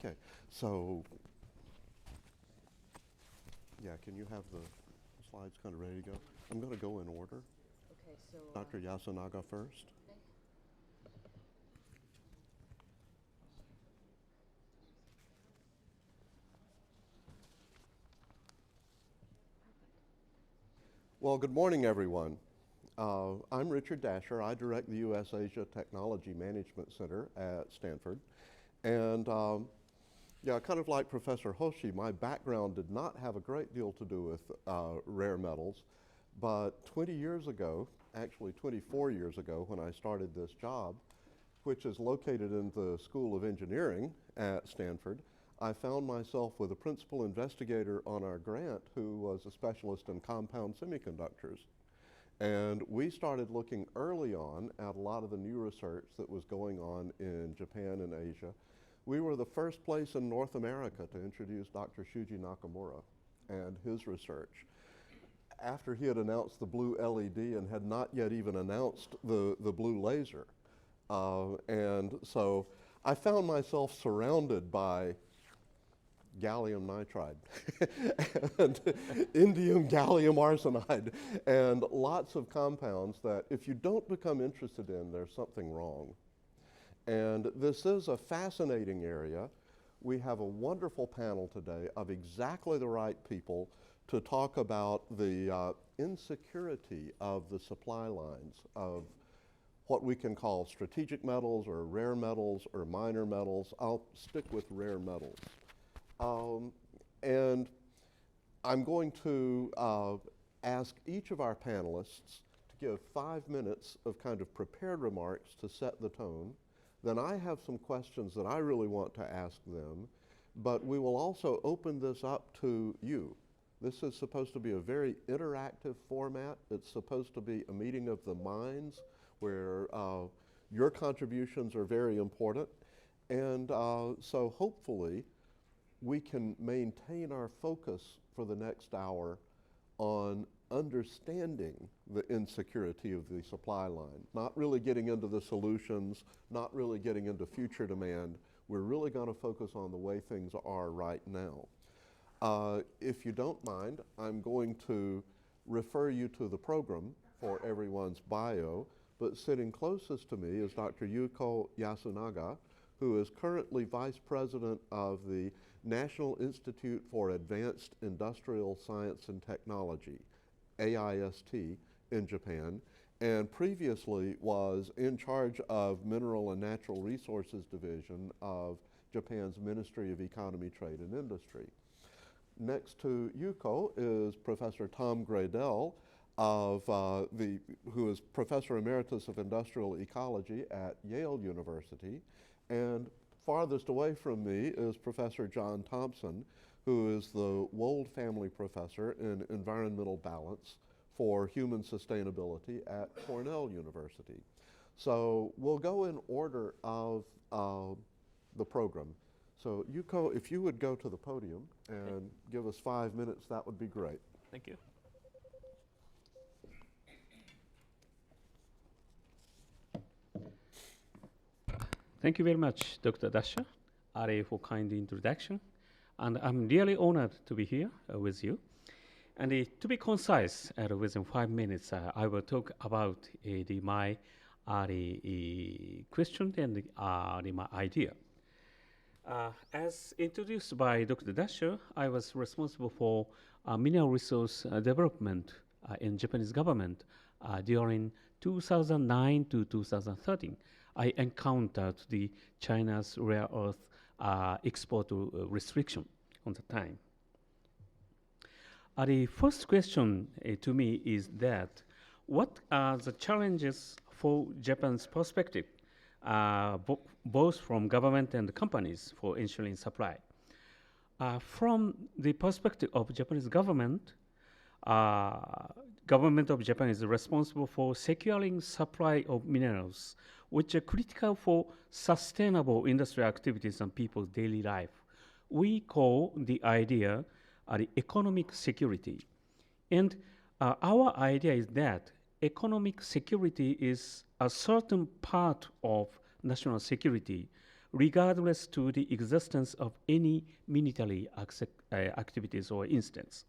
Okay, so, yeah, can you have the slides kind of ready to go? I'm going to go in order. Okay, so Dr. Yasunaga first. okay. Well, good morning, everyone. I'm Richard Dasher. I direct the U.S. Asia Technology Management Center at Stanford. And yeah, kind of like Professor Hoshi, my background did not have a great deal to do with rare metals. But 20 years ago, actually 24 years ago, when I started this job, which is located in the School of Engineering at Stanford, I found myself with a principal investigator on our grant who was a specialist in compound semiconductors. And we started looking early on at a lot of the new research that was going on in Japan and Asia. We were the first place in North America to introduce Dr. Shuji Nakamura and his research. After he had announced the blue LED and had not yet even announced the blue laser. And so I found myself surrounded by gallium nitride and indium gallium arsenide and lots of compounds that if you don't become interested in, there's something wrong. And this is a fascinating area. We have a wonderful panel today of exactly the right people to talk about the insecurity of the supply lines of what we can call strategic metals or rare metals or minor metals. I'll stick with rare metals. And I'm going to ask each of our panelists to give 5 minutes of kind of prepared remarks to set the tone. Then I have some questions that I really want to ask them, but we will also open this up to you. This is supposed to be a very interactive format. It's supposed to be a meeting of the minds where your contributions are very important. And so hopefully we can maintain our focus for the next hour on understanding the insecurity of the supply line, not really getting into the solutions, not really getting into future demand. We're really going to focus on the way things are right now. If you don't mind, I'm going to refer you to the program for everyone's bio, but sitting closest to me is Dr. Yuuko Yasunaga, who is currently Vice President of the National Institute for Advanced Industrial Science and Technology, AIST, in Japan, and previously was in charge of Mineral and Natural Resources Division of Japan's Ministry of Economy, Trade, and Industry. Next to Yuuko is Professor Tom Graedel, who is Professor Emeritus of Industrial Ecology at Yale University. And farthest away from me is Professor John Thompson, who is the Wold Family Professor in Environmental Balance for Human Sustainability at Cornell University. So we'll go in order of the program. So Yuuko, if you would go to the podium and give us 5 minutes, that would be great. Thank you. Thank you very much, Dr. Dasher, for kind introduction. And I'm really honored to be here with you. And to be concise, within 5 minutes, I will talk about my question and my idea. As introduced by Dr. Dasher, I was responsible for mineral resource development in Japanese government during 2009 to 2013. I encountered the China's rare earth export restriction on the time. The first question to me is that what are the challenges for Japan's perspective, both from government and companies for ensuring supply? From the perspective of Japanese government, government of Japan is responsible for securing supply of minerals, which are critical for sustainable industrial activities and people's daily life. We call the idea the economic security. And our idea is that economic security is a certain part of national security regardless to the existence of any military activities or instance.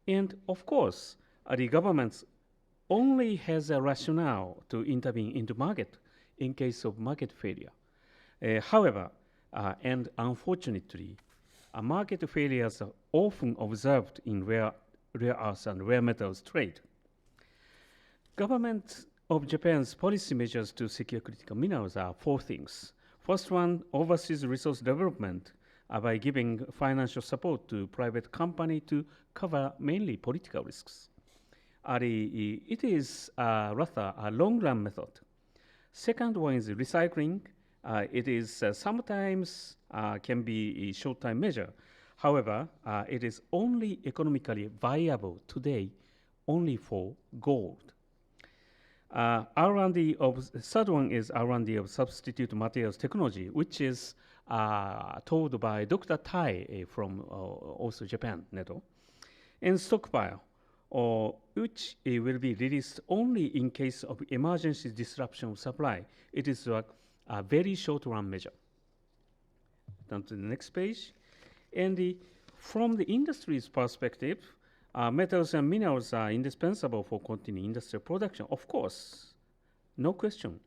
And of course, the government only has a rationale to intervene into market in case of market failure. However, and unfortunately, market failures are often observed in rare earths and rare metals trade. Government of Japan's policy measures to secure critical minerals are four things. First one, overseas resource development by giving financial support to private company to cover mainly political risks. It is rather a long-run method. Second one is recycling. It is sometimes can be a short-time measure. However, it is only economically viable today only for gold. R&D of third one is R&D of substitute materials technology, which is told by Dr. Tai from also Japan, NETO, and stockpile, which will be released only in case of emergency disruption of supply. It is a very short-run measure. Down to the next page. And from the industry's perspective, metals and minerals are indispensable for continuing industrial production, of course, no question.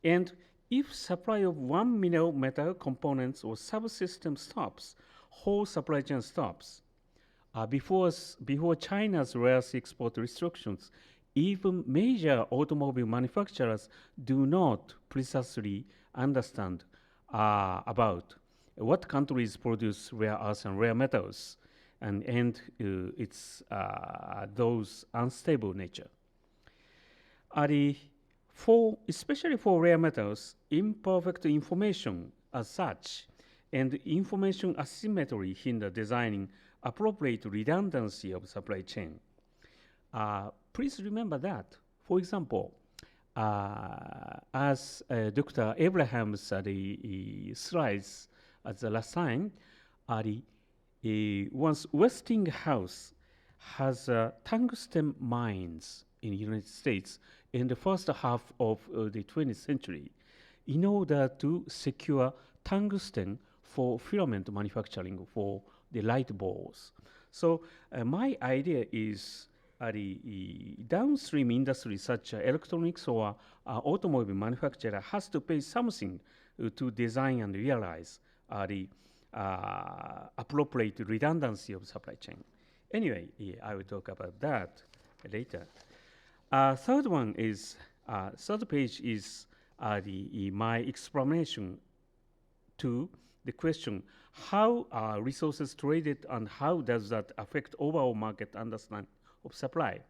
And if supply of one mineral metal components or subsystem stops, whole supply chain stops. Before China's rare earth export restrictions, even major automobile manufacturers do not precisely understand about what countries produce rare earths and rare metals, and its those unstable nature. Especially for rare metals, imperfect information as such and information asymmetry hinder designing appropriate redundancy of supply chain. Please remember that. For example, as Dr. Abraham's slides at the last time, once Westinghouse has tungsten mines in the United States in the first half of the 20th century in order to secure tungsten for filament manufacturing for the light bulbs. So my idea is the downstream industry such as electronics or automobile manufacturer has to pay something to design and realize the appropriate redundancy of supply chain. Anyway, I will talk about that later. Third one is, third page is my explanation to the question, how are resources traded and how does that affect overall market understanding of supply?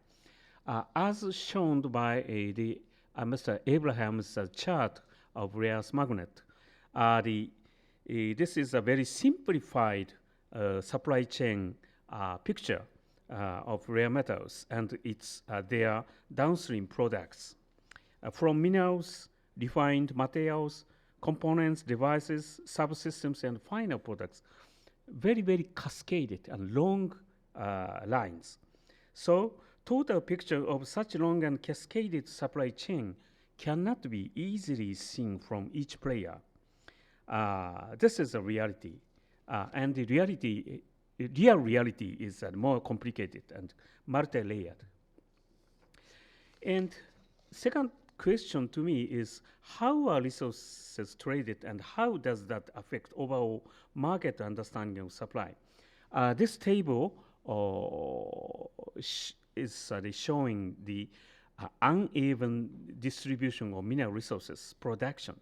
As shown by Mr. Abraham's chart of rare earth magnet, this is a very simplified supply chain picture of rare metals and its their downstream products. From minerals, refined materials, components, devices, subsystems, and final products, very, very cascaded and long lines. So total picture of such long and cascaded supply chain cannot be easily seen from each player. This is a reality, and the real reality is more complicated and multi-layered. And second question to me is, how are resources traded and how does that affect overall market understanding of supply? This table is showing the uneven distribution of mineral resources production.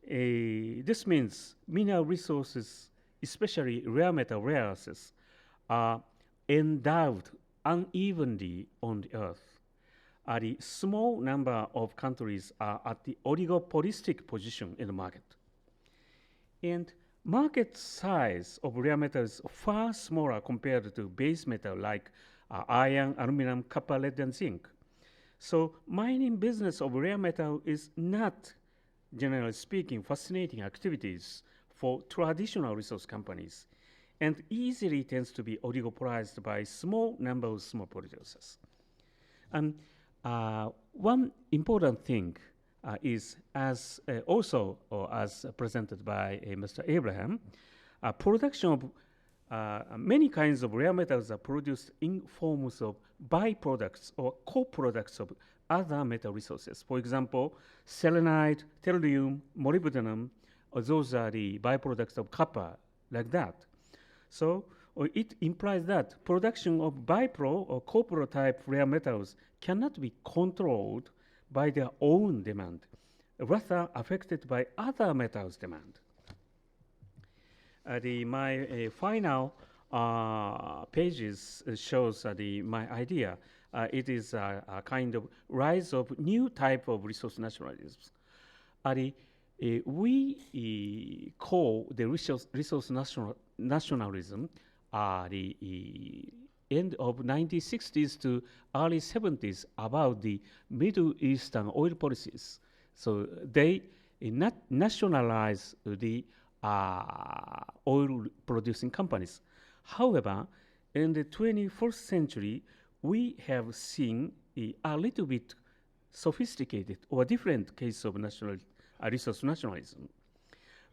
This means mineral resources, especially rare metal rare earths, are endowed unevenly on the earth. A small number of countries are at the oligopolistic position in the market. And market size of rare metals is far smaller compared to base metal like iron, aluminum, copper, lead, and zinc. So mining business of rare metal is not, generally speaking, fascinating activities for traditional resource companies and easily tends to be oligopolized by small number of small producers. And one important thing is as also as presented by Mr. Abraham, production of many kinds of rare metals are produced in forms of byproducts or co-products of other metal resources. For example, selenite, tellurium, molybdenum, those are the byproducts of copper, like that. So it implies that production of bipro or copro type rare metals cannot be controlled by their own demand, rather affected by other metals' demand. My final pages shows my idea. It is a kind of rise of new type of resource nationalisms. We call the resource nationalism the end of 1960s to early 70s about the Middle Eastern oil policies. So they nationalize the oil-producing companies. However, in the 21st century, we have seen a little bit sophisticated or different case of resource nationalism.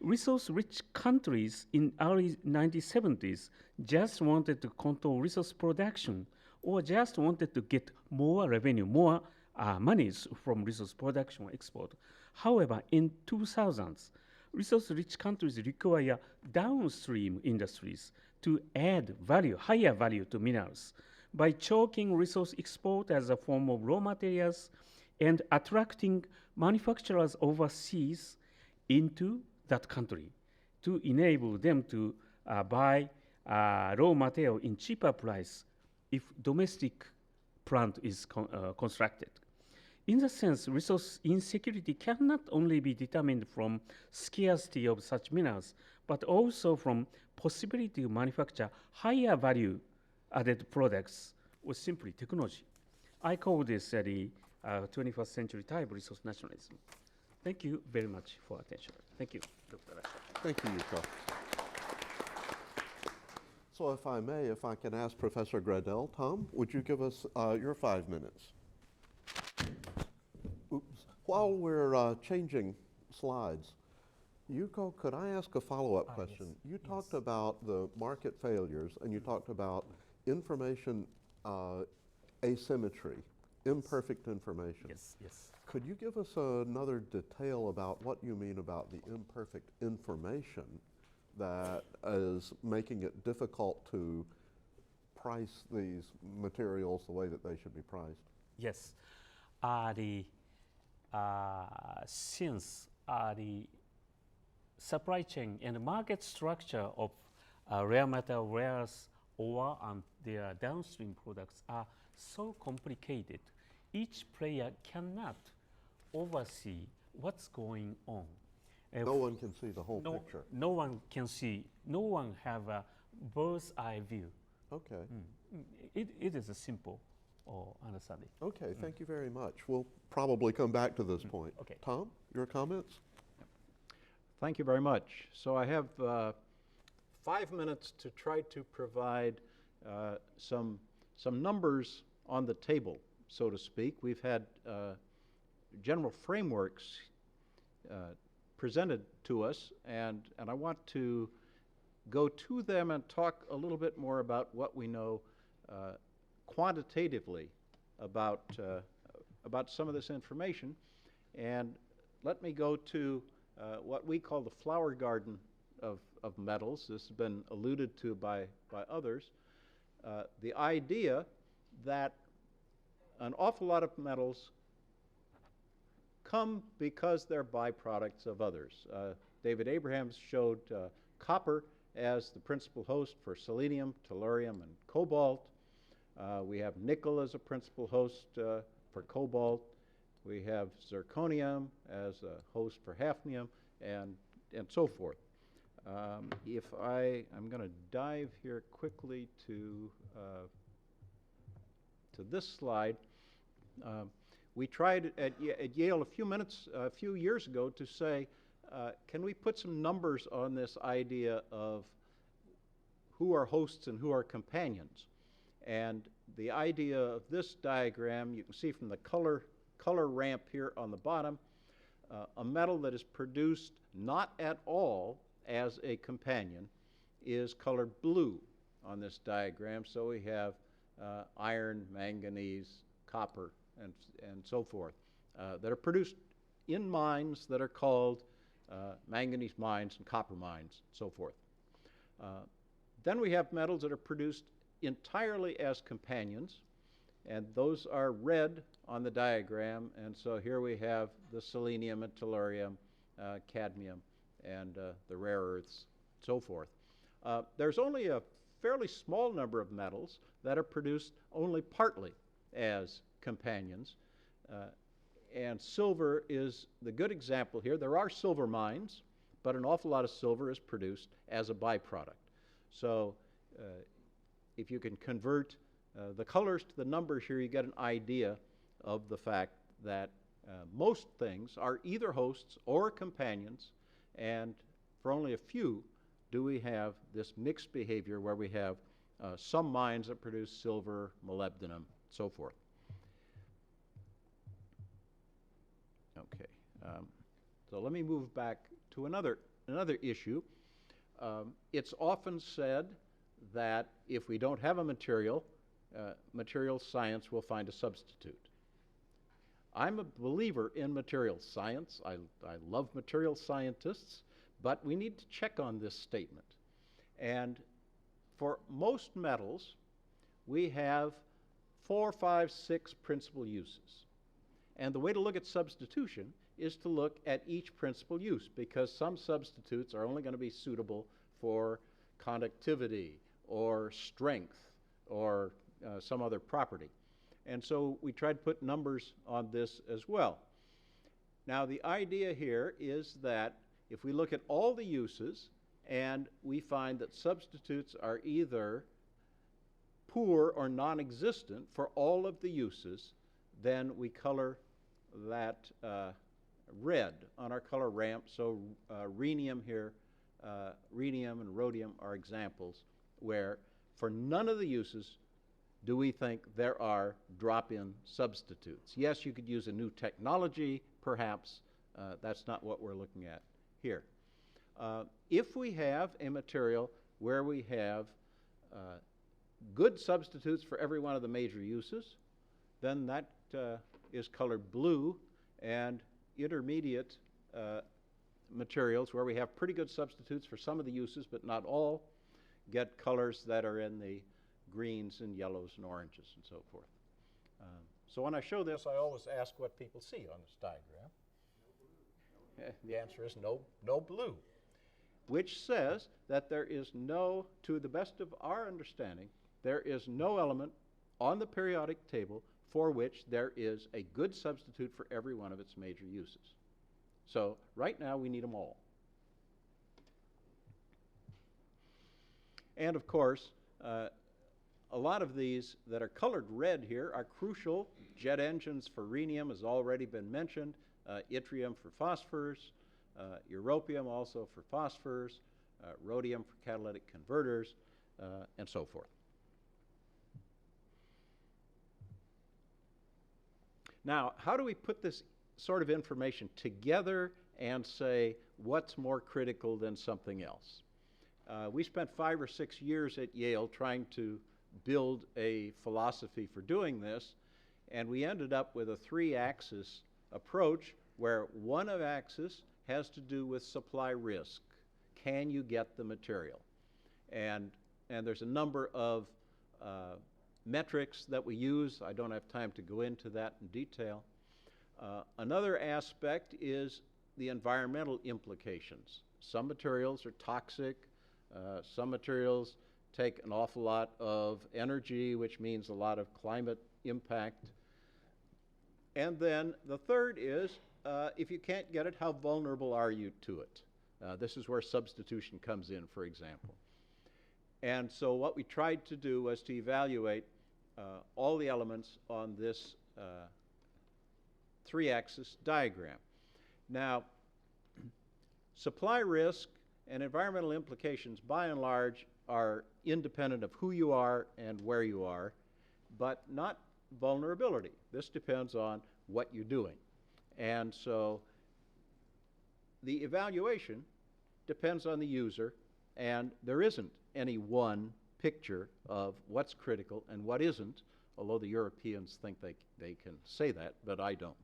Resource-rich countries in early 1970s just wanted to control resource production or just wanted to get more revenue, more monies from resource production or export. However, in 2000s, resource-rich countries require downstream industries to add value, higher value to minerals by choking resource export as a form of raw materials and attracting manufacturers overseas into that country to enable them to buy raw material in cheaper price if domestic plant is constructed. In that sense, resource insecurity cannot only be determined from scarcity of such minerals, but also from possibility to manufacture higher value added products with simply technology. I call this the 21st century type resource nationalism. Thank you very much for attention. Thank you, Dr. Asher. Thank you, Yuuko. So if I may, if I can ask Professor Graedel, Tom, would you give us your 5 minutes? Oops. While we're changing slides, Yuuko, could I ask a follow-up question? Yes. You talked about the market failures, and you talked about information asymmetry, imperfect information. Yes, yes. Could you give us another detail about what you mean about the imperfect information that is making it difficult to price these materials the way that they should be priced? Yes. Since the supply chain and market structure of rare metal, rares, or their downstream products are so complicated, each player cannot oversee what's going on. No one can see the whole picture. No one can see, no one have a bird's eye view. Okay. It is a simple understanding. Okay, thank you very much. We'll probably come back to this point. Okay. Tom, your comments? Thank you very much. So I have 5 minutes to try to provide some numbers on the table, so to speak. We've had general frameworks presented to us, and I want to go to them and talk a little bit more about what we know quantitatively about some of this information. And let me go to what we call the flower garden of metals. This has been alluded to by others. The idea that an awful lot of metals come because they're byproducts of others. David Abrahams showed copper as the principal host for selenium, tellurium, and cobalt. We have nickel as a principal host for cobalt. We have zirconium as a host for hafnium, and so forth. I'm going to dive here quickly to this slide. We tried at Yale a few years ago to say, can we put some numbers on this idea of who are hosts and who are companions? And the idea of this diagram, you can see from the color ramp here on the bottom, A metal that is produced not at all as a companion is colored blue on this diagram. So we have iron, manganese, copper, and so forth that are produced in mines that are called manganese mines and copper mines, and so forth. Then we have metals that are produced entirely as companions, and those are red on the diagram. And so here we have the selenium and tellurium, cadmium, and the rare earths, so forth. There's only a fairly small number of metals that are produced only partly as companions. And silver is the good example here. There are silver mines, but an awful lot of silver is produced as a byproduct. So if you can convert the colors to the numbers here, you get an idea of the fact that most things are either hosts or companions, and for only a few do we have this mixed behavior where we have some mines that produce silver, molybdenum, so forth. Okay, so let me move back to another issue. It's often said that if we don't have a material, material science will find a substitute. I'm a believer in material science. I love material scientists, but we need to check on this statement. And for most metals, we have 4, 5, 6 principal uses. And the way to look at substitution is to look at each principal use, because some substitutes are only going to be suitable for conductivity or strength or some other property. And so we tried to put numbers on this as well. Now, the idea here is that if we look at all the uses and we find that substitutes are either poor or non-existent for all of the uses, then we color that red on our color ramp. So rhenium here, rhenium and rhodium are examples where for none of the uses do we think there are drop-in substitutes. Yes, you could use a new technology, perhaps. That's not what we're looking at here. If we have a material where we have good substitutes for every one of the major uses, then that is colored blue, and intermediate materials where we have pretty good substitutes for some of the uses but not all get colors that are in the greens and yellows and oranges and so forth. So when I show this, I always ask what people see on this diagram. The answer is no blue, which says that there is no, to the best of our understanding, there is no element on the periodic table for which there is a good substitute for every one of its major uses. So right now we need them all. And of course, a lot of these that are colored red here are crucial. Jet engines for rhenium has already been mentioned, yttrium for phosphors, europium also for phosphors, rhodium for catalytic converters, and so forth. Now, how do we put this sort of information together and say what's more critical than something else? We spent 5 or 6 years at Yale trying to build a philosophy for doing this, and we ended up with a 3-axis approach where one of axis has to do with supply risk. Can you get the material? And there's a number of metrics that we use. I don't have time to go into that in detail. Another aspect is the environmental implications. Some materials are toxic. Some materials take an awful lot of energy, which means a lot of climate impact. And then the third is, if you can't get it, how vulnerable are you to it? This is where substitution comes in, for example. And so what we tried to do was to evaluate all the elements on this 3-axis diagram. Now, supply risk and environmental implications, by and large, are independent of who you are and where you are, but not vulnerability. This depends on what you're doing. And so the evaluation depends on the user, and there isn't any one picture of what's critical and what isn't, although the Europeans think they can say that, but I don't.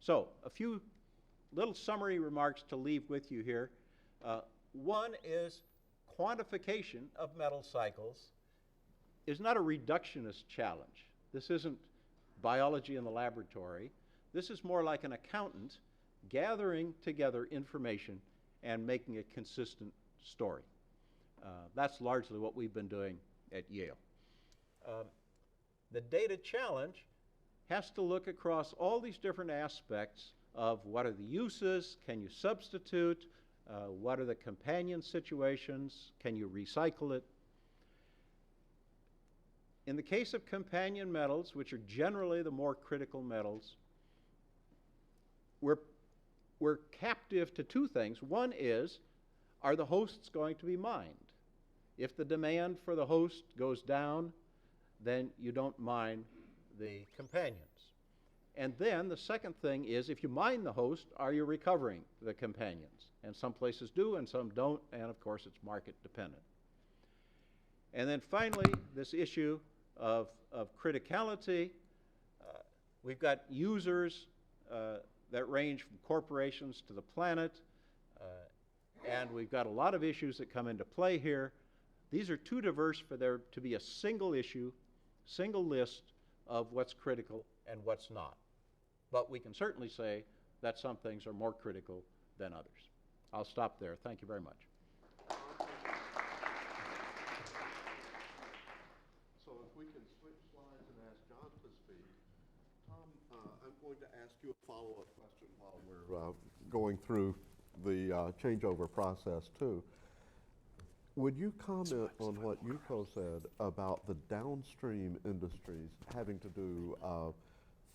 So a few little summary remarks to leave with you here. One is quantification of metal cycles is not a reductionist challenge. This isn't biology in the laboratory. This is more like an accountant gathering together information and making a consistent story. That's largely what we've been doing at Yale. The data challenge has to look across all these different aspects of what are the uses, can you substitute, what are the companion situations, can you recycle it. In the case of companion metals, which are generally the more critical metals, we're captive to two things. One is, are the hosts going to be mined? If the demand for the host goes down, then you don't mine the companions. And then the second thing is, if you mine the host, are you recovering the companions? And some places do and some don't, and of course it's market dependent. And then finally, this issue of criticality. We've got users that range from corporations to the planet, and we've got a lot of issues that come into play here. These are too diverse for there to be a single issue, single list of what's critical and what's not. But we can certainly say that some things are more critical than others. I'll stop there. Thank you very much. So if we can switch slides and ask John to speak. Tom, I'm going to ask you a follow-up question while we're going through the changeover process too. Would you comment on what Yuuko said about the downstream industries having to do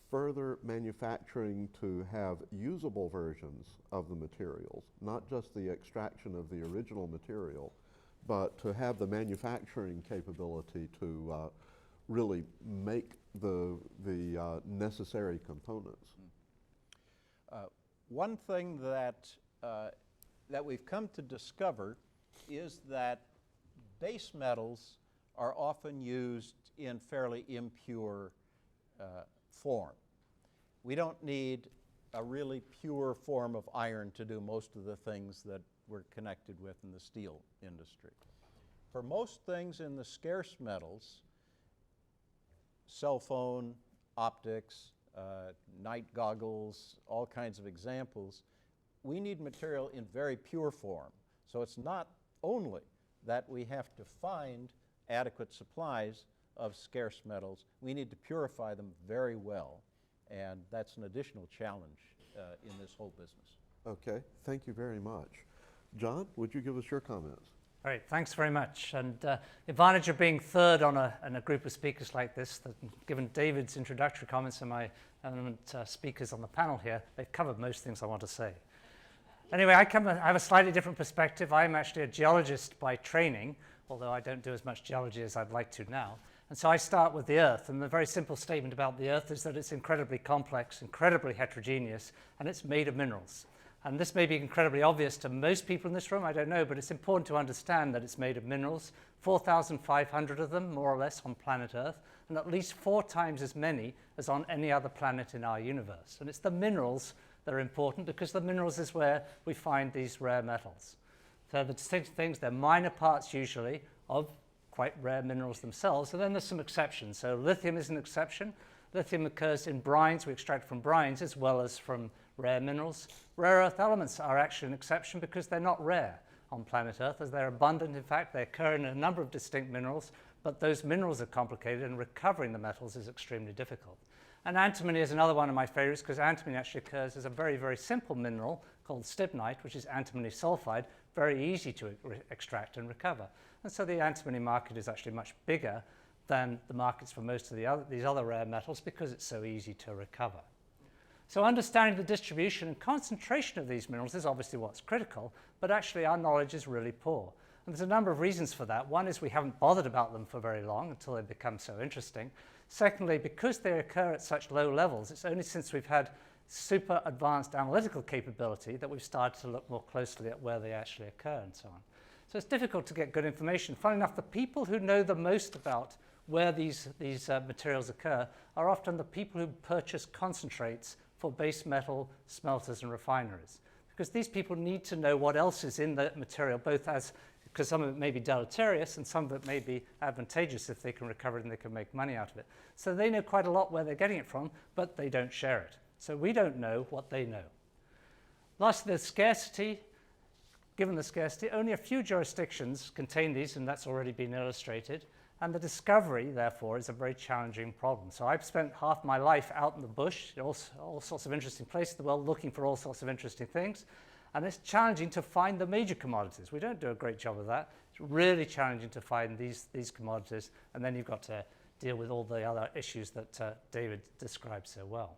further manufacturing to have usable versions of the materials, not just the extraction of the original material, but to have the manufacturing capability to really make the necessary components? One thing that we've come to discover is that base metals are often used in fairly impure form. We don't need a really pure form of iron to do most of the things that we're connected with in the steel industry. For most things in the scarce metals, cell phone, optics, night goggles, all kinds of examples, we need material in very pure form. So it's not only that we have to find adequate supplies of scarce metals, we need to purify them very well, and that's an additional challenge in this whole business. Okay, thank you very much. John, would you give us your comments? All right, thanks very much. And the advantage of being third on a group of speakers like this, that given David's introductory comments and my eminent speakers on the panel here, they've covered most things I want to say. Anyway, I have a slightly different perspective. I'm actually a geologist by training, although I don't do as much geology as I'd like to now. And so I start with the Earth, and the very simple statement about the Earth is that it's incredibly complex, incredibly heterogeneous, and it's made of minerals. And this may be incredibly obvious to most people in this room, I don't know, but it's important to understand that it's made of minerals, 4,500 of them, more or less, on planet Earth, and at least 4 times as many as on any other planet in our universe. And it's the minerals that are important, because the minerals is where we find these rare metals. So the distinct things, they're minor parts usually of quite rare minerals themselves, and then there's some exceptions. So lithium is an exception. Lithium occurs in brines, we extract from brines as well as from rare minerals. Rare earth elements are actually an exception because they're not rare on planet Earth, as they're abundant. In fact, they occur in a number of distinct minerals, but those minerals are complicated, and recovering the metals is extremely difficult. And antimony is another one of my favorites, because antimony actually occurs as a very, very simple mineral called stibnite, which is antimony sulfide, very easy to extract and recover. And so the antimony market is actually much bigger than the markets for most of these other rare metals, because it's so easy to recover. So understanding the distribution and concentration of these minerals is obviously what's critical, but actually our knowledge is really poor. And there's a number of reasons for that. One is we haven't bothered about them for very long until they become so interesting. Secondly, because they occur at such low levels, it's only since we've had super advanced analytical capability that we've started to look more closely at where they actually occur and so on. So it's difficult to get good information. Funnily enough, the people who know the most about where these materials occur are often the people who purchase concentrates for base metal smelters and refineries. Because these people need to know what else is in the material, because some of it may be deleterious and some of it may be advantageous if they can recover it and they can make money out of it. So they know quite a lot where they're getting it from, but they don't share it. So we don't know what they know. Lastly, the scarcity. Given the scarcity, only a few jurisdictions contain these, and that's already been illustrated. And the discovery, therefore, is a very challenging problem. So I've spent half my life out in the bush, in all sorts of interesting places in the world, looking for all sorts of interesting things. And it's challenging to find the major commodities. We don't do a great job of that. It's really challenging to find these commodities. And then you've got to deal with all the other issues that David described so well.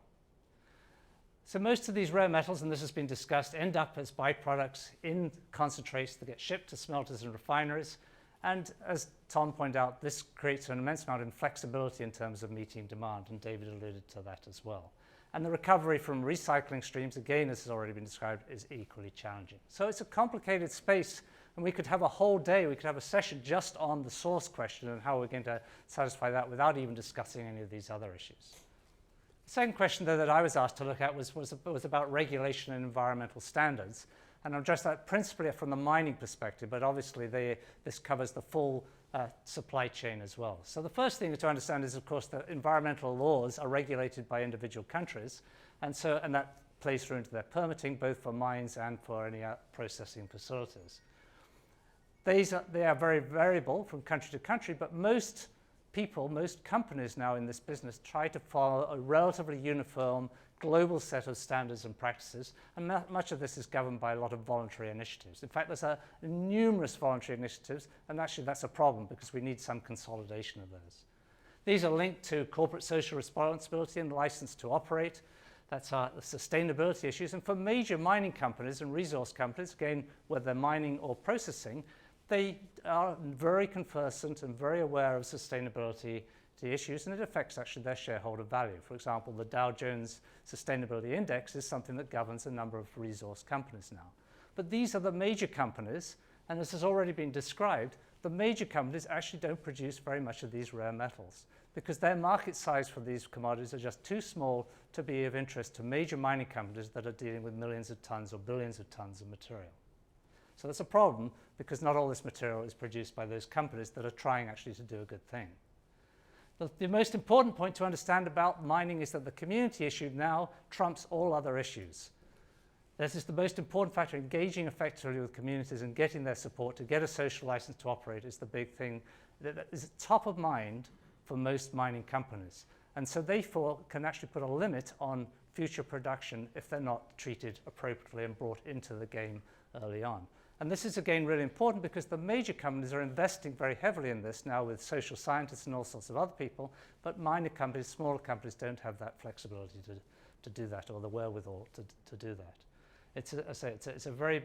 So most of these rare metals, and this has been discussed, end up as byproducts in concentrates that get shipped to smelters and refineries. And as Tom pointed out, this creates an immense amount of inflexibility in terms of meeting demand, and David alluded to that as well. And the recovery from recycling streams, again, as has already been described, is equally challenging. So it's a complicated space, and we could have a whole day, we could have a session just on the source question and how we're going to satisfy that without even discussing any of these other issues. The second question, though, that I was asked to look at was about regulation and environmental standards. And I'll address that principally from the mining perspective, but obviously this covers the full supply chain as well. So the first thing to understand is, of course, that environmental laws are regulated by individual countries, and that plays through into their permitting, both for mines and for any processing facilities. They are very variable from country to country, but most companies now in this business try to follow a relatively uniform global set of standards and practices, and much of this is governed by a lot of voluntary initiatives. In fact, there's numerous voluntary initiatives, and actually that's a problem because we need some consolidation of those. These are linked to corporate social responsibility and license to operate. That's the sustainability issues. And for major mining companies and resource companies, again, whether they're mining or processing, they are very conversant and very aware of sustainability issues, and it affects actually their shareholder value. For example, the Dow Jones Sustainability Index is something that governs a number of resource companies now. But these are the major companies, and as has already been described, the major companies actually don't produce very much of these rare metals because their market size for these commodities are just too small to be of interest to major mining companies that are dealing with millions of tons or billions of tons of material. So that's a problem because not all this material is produced by those companies that are trying actually to do a good thing. The most important point to understand about mining is that the community issue now trumps all other issues. This is the most important factor. Engaging effectively with communities and getting their support to get a social license to operate is the big thing that is top of mind for most mining companies. And so they can actually put a limit on future production if they're not treated appropriately and brought into the game early on. And this is, again, really important because the major companies are investing very heavily in this now with social scientists and all sorts of other people, but minor companies, smaller companies don't have that flexibility to do that or the wherewithal to do that. It's a very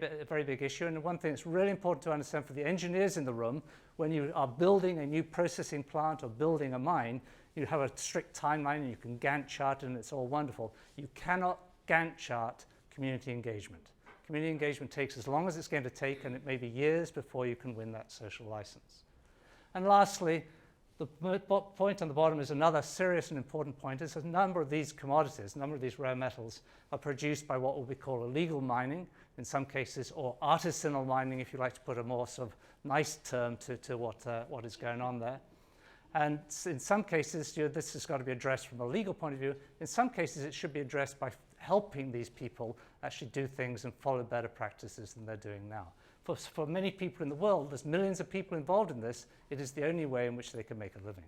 big issue, and one thing that's really important to understand for the engineers in the room, when you are building a new processing plant or building a mine, you have a strict timeline and you can Gantt chart and it's all wonderful. You cannot Gantt chart community engagement. Community engagement takes as long as it's going to take, and it may be years before you can win that social license. And lastly, the point on the bottom is another serious and important point. Is a number of these commodities, a number of these rare metals are produced by what will be called illegal mining in some cases, or artisanal mining, if you like to put a more sort of nice term to what is going on there. And in some cases, this has got to be addressed from a legal point of view. In some cases, it should be addressed by helping these people actually do things and follow better practices than they're doing now. For many people in the world, there's millions of people involved in this. It is the only way in which they can make a living.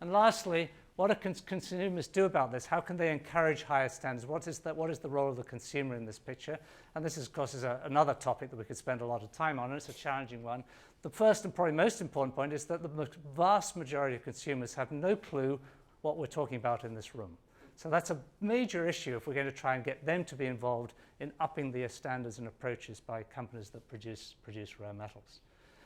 And lastly, what do consumers do about this? How can they encourage higher standards? What is the role of the consumer in this picture? And this, of course, is another topic that we could spend a lot of time on, and it's a challenging one. The first and probably most important point is that the vast majority of consumers have no clue what we're talking about in this room. So that's a major issue if we're going to try and get them to be involved in upping the standards and approaches by companies that produce rare metals.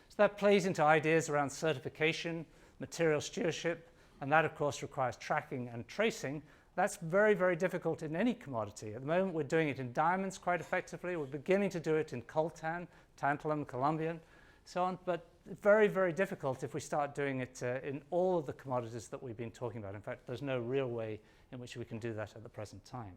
So that plays into ideas around certification, material stewardship, and that, of course, requires tracking and tracing. That's very, very difficult in any commodity. At the moment, we're doing it in diamonds quite effectively. We're beginning to do it in coltan, tantalum, columbian, so on. But very, very difficult if we start doing it in all of the commodities that we've been talking about. In fact, there's no real way in which we can do that at the present time.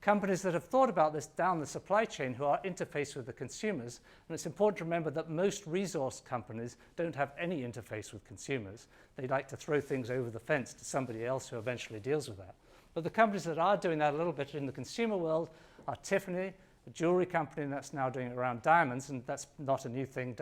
Companies that have thought about this down the supply chain who are interfaced with the consumers, and it's important to remember that most resource companies don't have any interface with consumers. They like to throw things over the fence to somebody else who eventually deals with that. But the companies that are doing that a little bit in the consumer world are Tiffany, a jewelry company that's now doing it around diamonds, and that's not a new thing.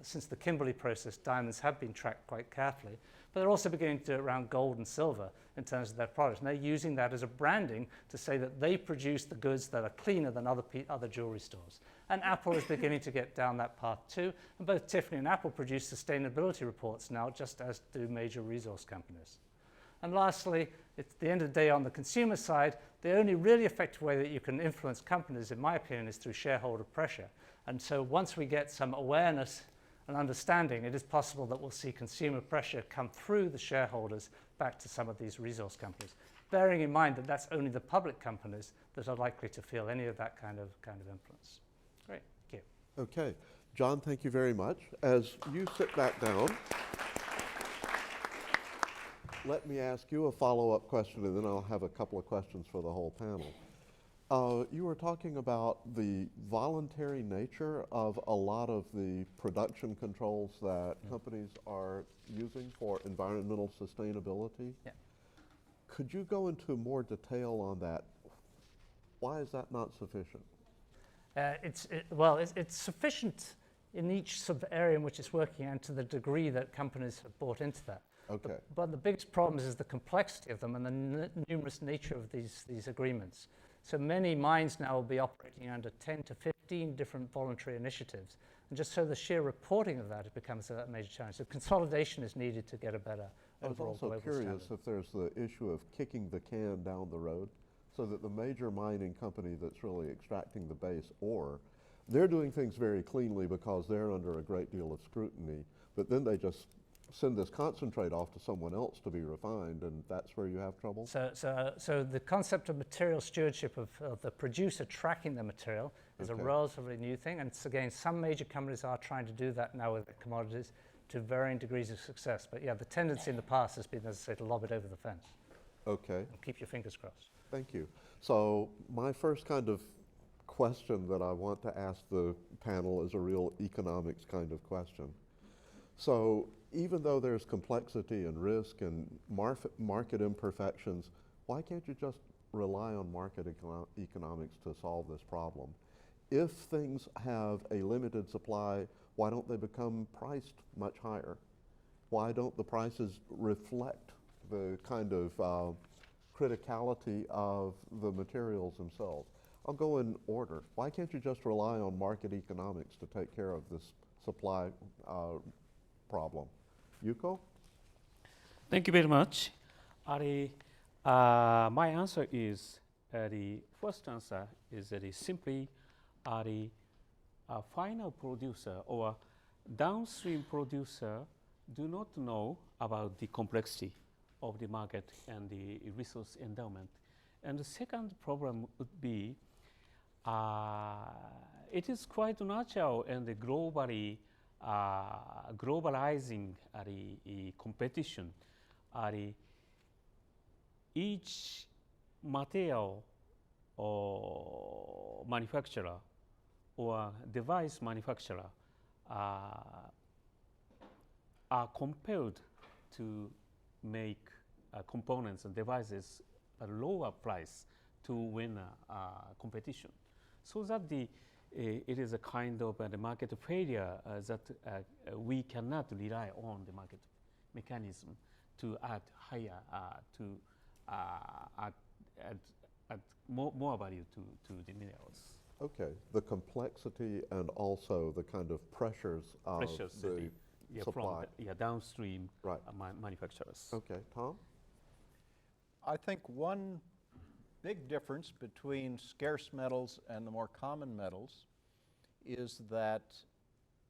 Since the Kimberley process, diamonds have been tracked quite carefully. But they're also beginning to do it around gold and silver in terms of their products. And they're using that as a branding to say that they produce the goods that are cleaner than other jewelry stores. And Apple is beginning to get down that path too. And both Tiffany and Apple produce sustainability reports now, just as do major resource companies. And lastly, at the end of the day, on the consumer side, the only really effective way that you can influence companies, in my opinion, is through shareholder pressure. And so once we get some awareness and understanding, it is possible that we'll see consumer pressure come through the shareholders back to some of these resource companies, bearing in mind that that's only the public companies that are likely to feel any of that kind of influence. Great, thank you. Okay, John, thank you very much. As you sit back down, let me ask you a follow-up question, and then I'll have a couple of questions for the whole panel. You were talking about the voluntary nature of a lot of the production controls that companies are using for environmental sustainability. Yeah. Could you go into more detail on that? Why is that not sufficient? It's sufficient in each sub-area in which it's working and to the degree that companies have bought into that. Okay. But the biggest problem is the complexity of them and the numerous nature of these agreements. So many mines now will be operating under 10 to 15 different voluntary initiatives. And just so the sheer reporting of that, it becomes a major challenge. So consolidation is needed to get a better overall global I'm also curious standard. if there's the issue of kicking the can down the road, so that the major mining company that's really extracting the base ore, they're doing things very cleanly because they're under a great deal of scrutiny, but then they just send this concentrate off to someone else to be refined, and that's where you have trouble? So the concept of material stewardship of the producer tracking the material is a relatively new thing, and again, some major companies are trying to do that now with the commodities to varying degrees of success. But yeah, the tendency in the past has been, as I say, to lob it over the fence. Okay. And keep your fingers crossed. Thank you. So my first kind of question that I want to ask the panel is a real economics kind of question. So even though there's complexity and risk and market imperfections, why can't you just rely on market economics to solve this problem? If things have a limited supply, why don't they become priced much higher? Why don't the prices reflect the kind of criticality of the materials themselves? I'll go in order. Why can't you just rely on market economics to take care of this supply problem? Yuuko? Thank you very much. My answer is, the first answer is that simply a final producer or downstream producer do not know about the complexity of the market and the resource endowment. And the second problem would be, it is quite natural and globally globalizing competition. Each material or manufacturer or device manufacturer are compelled to make components and devices at a lower price to win a competition. So that it is a kind of a market failure that we cannot rely on the market mechanism to add higher, to add more value to the minerals. Okay, the complexity and also the kind of pressures of the supply. From downstream right. Manufacturers. Okay, Tom? I think one big difference between scarce metals and the more common metals is that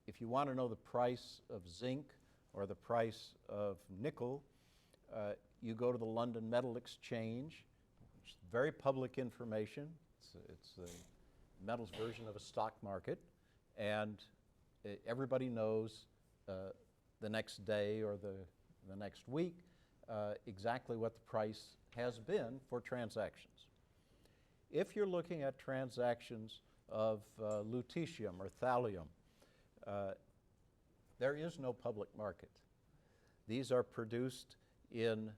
if you want to know the price of zinc or the price of nickel, you go to the London Metal Exchange very public information. It's the metals version of a stock market, and everybody knows the next day or the next week exactly what the price has been for transactions. If you're looking at transactions of lutetium or thallium, there is no public market. These are produced in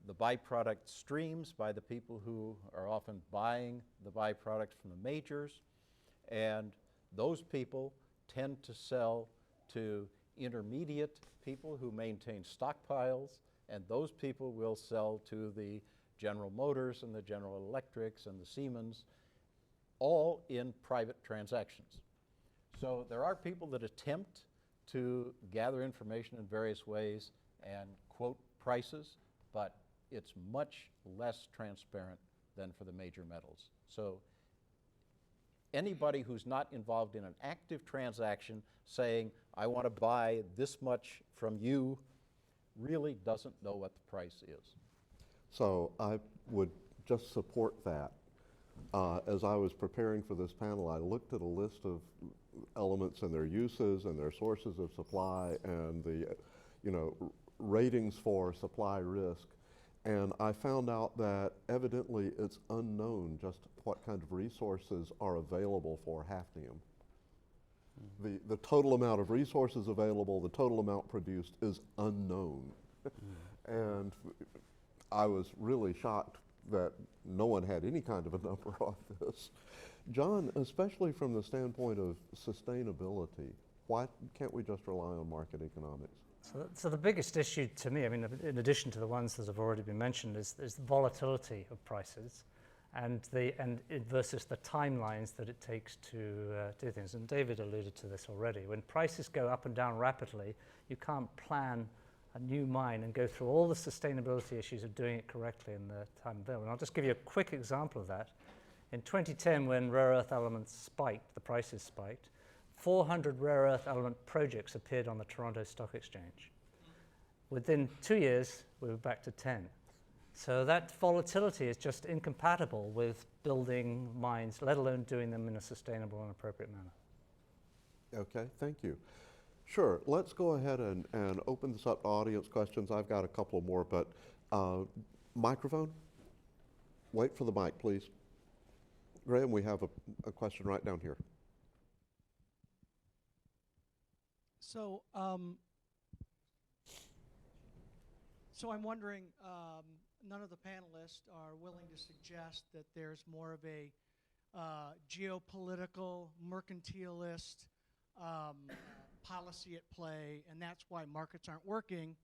the byproduct streams by the people who are often buying the byproduct from the majors, and those people tend to sell to intermediate people who maintain stockpiles, and those people will sell to the General Motors and the General Electrics and the Siemens, all in private transactions. So there are people that attempt to gather information in various ways and quote prices, but it's much less transparent than for the major metals. So anybody who's not involved in an active transaction saying, I want to buy this much from you, really doesn't know what the price is. So I would just support that. As I was preparing for this panel, I looked at a list of elements and their uses and their sources of supply and the, ratings for supply risk. And I found out that evidently it's unknown just what kind of resources are available for hafnium. The total amount of resources available, the total amount produced is unknown. And I was really shocked that no one had any kind of a number on this. John, especially from the standpoint of sustainability, why can't we just rely on market economics? So the biggest issue to me, I mean, in addition to the ones that have already been mentioned, is the volatility of prices and versus the timelines that it takes to do things. And David alluded to this already. When prices go up and down rapidly, you can't plan a new mine and go through all the sustainability issues of doing it correctly in the time available. And I'll just give you a quick example of that. In 2010, when rare earth elements spiked, the prices spiked, 400 rare earth element projects appeared on the Toronto Stock Exchange. Within 2 years, we were back to 10. So that volatility is just incompatible with building mines, let alone doing them in a sustainable and appropriate manner. Okay, thank you. Sure, let's go ahead and open this up to audience questions. I've got a couple more, but microphone? Wait for the mic, please. Graham, we have a question right down here. So I'm wondering, none of the panelists are willing to suggest that there's more of a geopolitical, mercantilist policy at play, and that's why markets aren't working,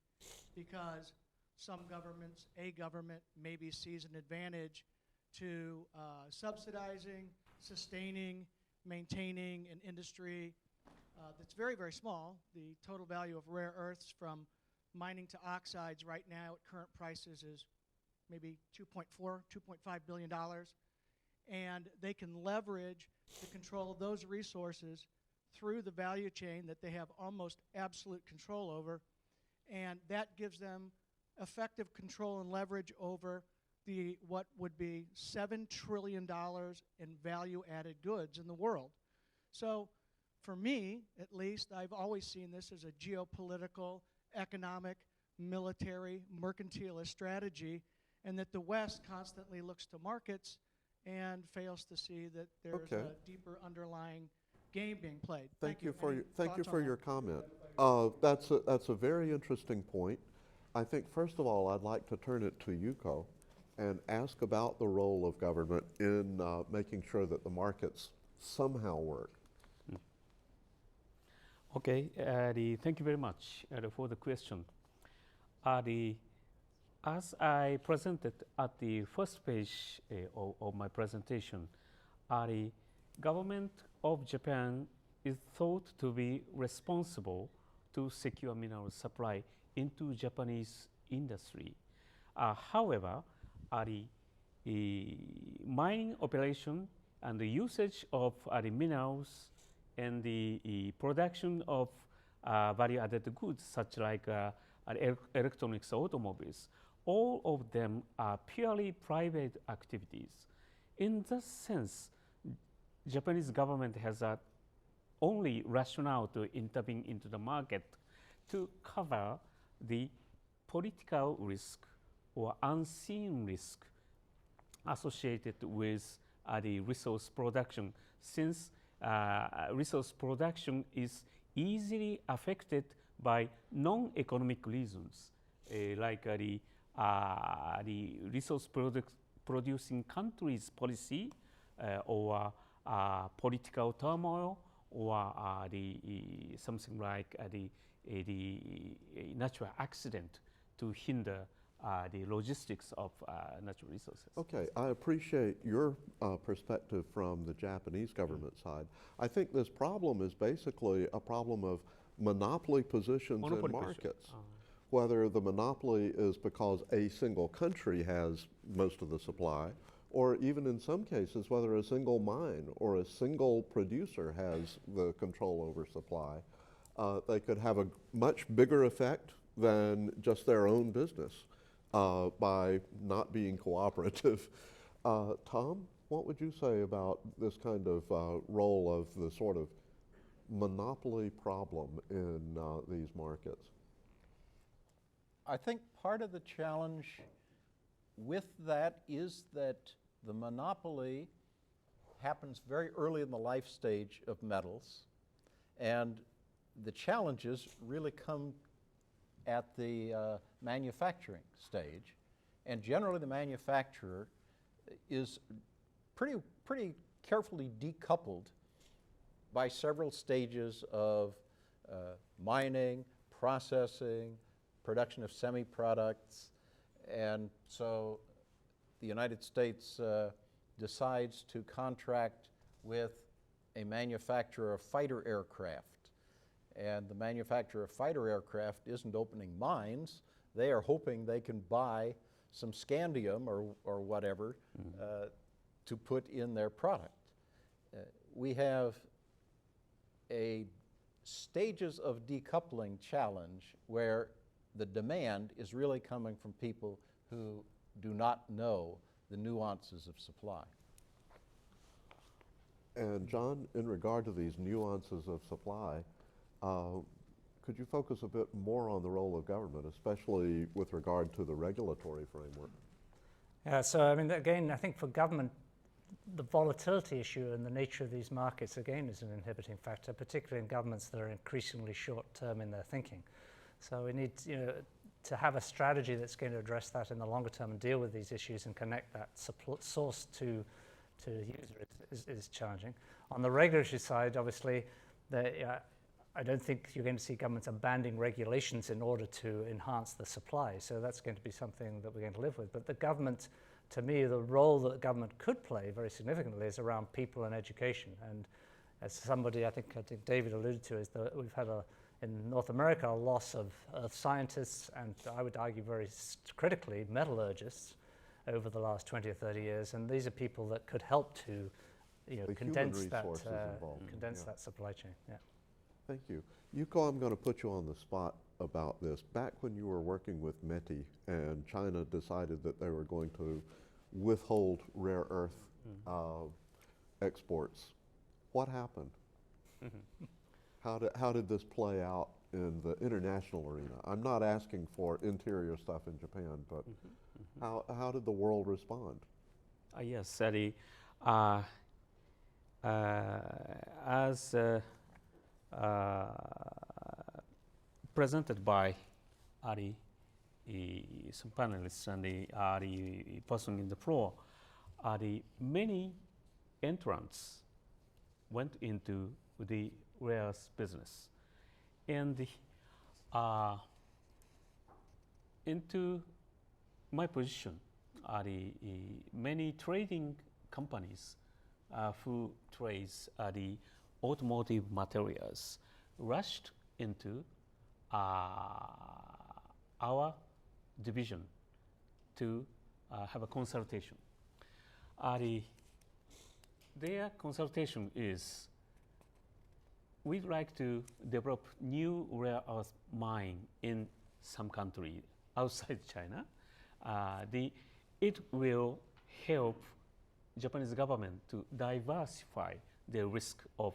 because some governments, a government maybe sees an advantage to subsidizing, sustaining, maintaining an industry that's very, very small. The total value of rare earths from mining to oxides right now at current prices is maybe $2.4, $2.5 billion. And they can leverage the control of those resources through the value chain that they have almost absolute control over. And that gives them effective control and leverage over what would be $7 trillion in value-added goods in the world. So for me, at least, I've always seen this as a geopolitical, economic, military, mercantilist strategy, and that the West constantly looks to markets and fails to see that there's a deeper underlying game being played. Thank you for your comment. That's a very interesting point. I think first of all, I'd like to turn it to Yuuko and ask about the role of government in making sure that the markets somehow work. Okay, thank you very much for the question. As I presented at the first page of my presentation, the government of Japan is thought to be responsible to secure mineral supply into Japanese industry. However, the mining operation and the usage of the minerals and the production of value-added goods such like electronics, automobiles, all of them are purely private activities. In that sense, Japanese government has a only rationale to intervene into the market to cover the political risk or unseen risk associated with the resource production, since resource production is easily affected by non-economic reasons, like the resource producing countries' policy or political turmoil, or something like the natural accident to hinder the logistics of natural resources. Okay, I appreciate your perspective from the Japanese government side. I think this problem is basically a problem of monopoly positions in markets. Whether the monopoly is because a single country has most of the supply, or even in some cases, whether a single mine or a single producer has the control over supply, they could have a much bigger effect than just their own business by not being cooperative. Tom, what would you say about this kind of role of the sort of monopoly problem in these markets? I think part of the challenge with that is that the monopoly happens very early in the life stage of metals, and the challenges really come at the manufacturing stage. And generally the manufacturer is pretty carefully decoupled by several stages of mining, processing, production of semi-products. And so the United States decides to contract with a manufacturer of fighter aircraft. And the manufacturer of fighter aircraft isn't opening mines. They are hoping they can buy some scandium or whatever to put in their product. We have a stages of decoupling challenge where the demand is really coming from people who do not know the nuances of supply. And John, in regard to these nuances of supply, could you focus a bit more on the role of government, especially with regard to the regulatory framework? Yeah, so I mean, again, I think for government, the volatility issue and the nature of these markets, again, is an inhibiting factor, particularly in governments that are increasingly short-term in their thinking. So we need to have a strategy that's going to address that in the longer term and deal with these issues and connect that source to the user is challenging. On the regulatory side, obviously, I don't think you're going to see governments abandoning regulations in order to enhance the supply. So that's going to be something that we're going to live with. But the government, to me, the role that the government could play very significantly is around people and education. And as somebody I think David alluded to, is that we've had in North America a loss of scientists, and I would argue very critically metallurgists over the last 20 or 30 years. And these are people that could help to condense that supply chain. Yeah. Thank you. Yuuko, I'm going to put you on the spot about this. Back when you were working with METI and China decided that they were going to withhold rare earth exports, what happened? How did this play out in the international arena? I'm not asking for interior stuff in Japan, but how did the world respond? Yes, as presented by some panelists and the person in the floor, many entrants went into the rare earth business. And into my position, many trading companies who trades the automotive materials rushed into our division to have a consultation. Their consultation is, we'd like to develop new rare earth mine in some country outside China, it will help Japanese government to diversify the risk of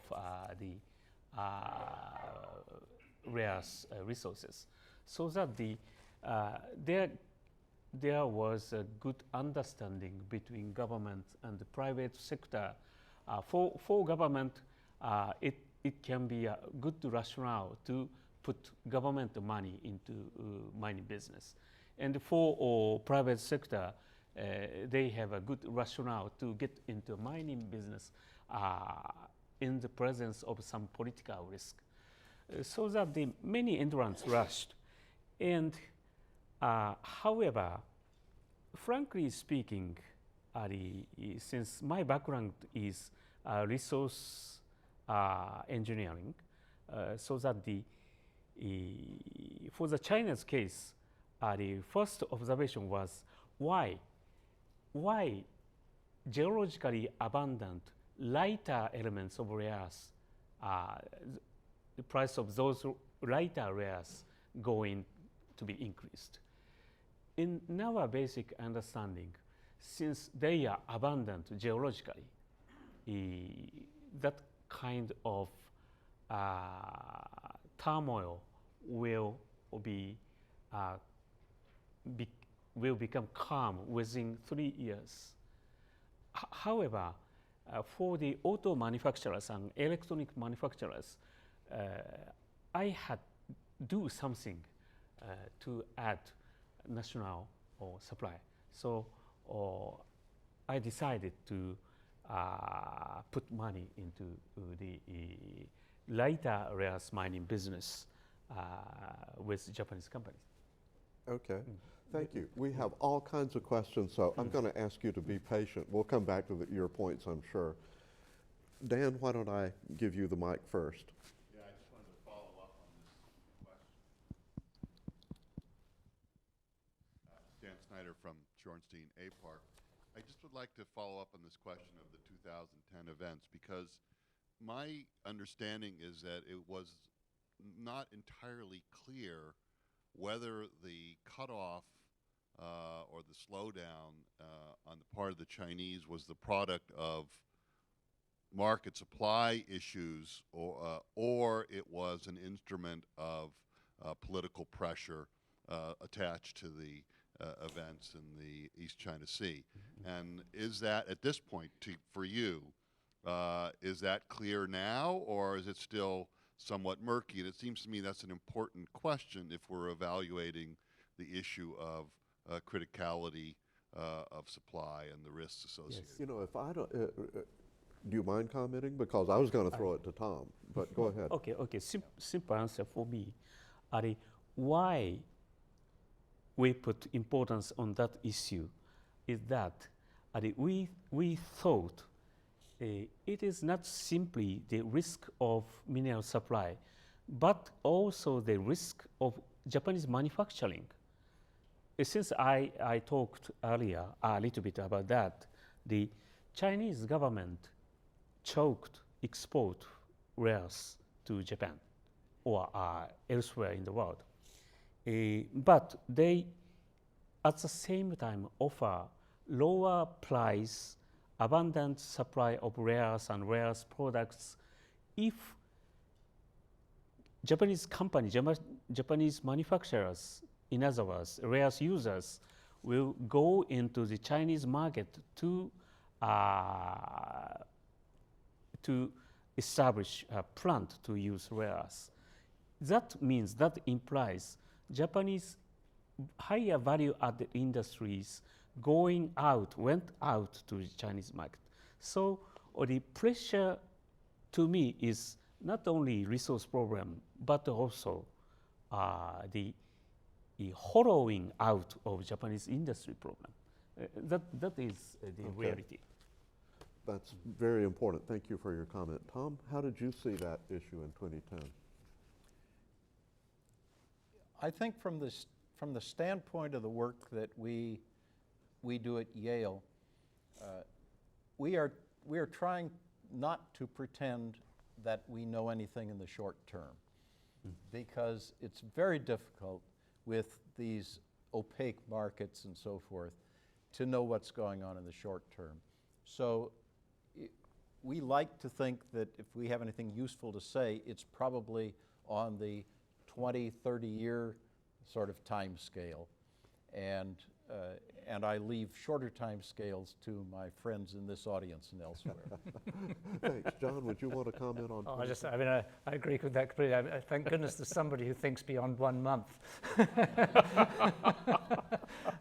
the rare resources, so that there was a good understanding between government and the private sector. For government, it can be a good rationale to put government money into mining business. And for private sector, they have a good rationale to get into mining business in the presence of some political risk. So that the many entrants rushed. And however, frankly speaking, since my background is resource engineering, so that for the China's case, the first observation was why geologically abundant lighter elements of rare earths, the price of those lighter rare earths going to be increased. In our basic understanding, since they are abundant geologically, that kind of turmoil will become calm within 3 years. However, for the auto manufacturers and electronic manufacturers, I had do something to add national supply. So I decided to put money into the lighter rare earth mining business with Japanese companies. Okay. Thank you. We have all kinds of questions, so I'm going to ask you to be patient. We'll come back to your points, I'm sure. Dan, why don't I give you the mic first? Yeah, I just wanted to follow up on this question. Dan Snyder from Shorenstein A-Park. I just would like to follow up on this question of the 2010 events, because my understanding is that it was not entirely clear whether the cutoff or the slowdown on the part of the Chinese was the product of market supply issues or it was an instrument of political pressure attached to the events in the East China Sea. And is that, at this point, for you, is that clear now, or is it still somewhat murky? And it seems to me that's an important question if we're evaluating the issue of criticality of supply and the risks associated. You know, if I don't, do you mind commenting? Because I was going to throw it to Tom, but go ahead. Okay. Simple answer for me. Why we put importance on that issue is that we thought it is not simply the risk of mineral supply, but also the risk of Japanese manufacturing. Since I talked earlier a little bit about that, the Chinese government choked export rares to Japan or elsewhere in the world. But they, at the same time, offer lower price, abundant supply of rares and rares products if Japanese companies, Japanese manufacturers, in other words, rares users, will go into the Chinese market to establish a plant to use rares. That means, that implies Japanese higher value added industries went out to the Chinese market. So the pressure to me is not only resource problem, but also the hollowing out of Japanese industry problem. That is the reality. That's very important. Thank you for your comment. Tom, how did you see that issue in 2010? I think from the standpoint of the work that we do at Yale, we are trying not to pretend that we know anything in the short term, because it's very difficult with these opaque markets and so forth to know what's going on in the short term. So we like to think that if we have anything useful to say, it's probably on the 20, 30-year sort of time scale. And I leave shorter time scales to my friends in this audience and elsewhere. Thanks. John, would you want to comment on? I agree with that completely. Thank goodness there's somebody who thinks beyond 1 month.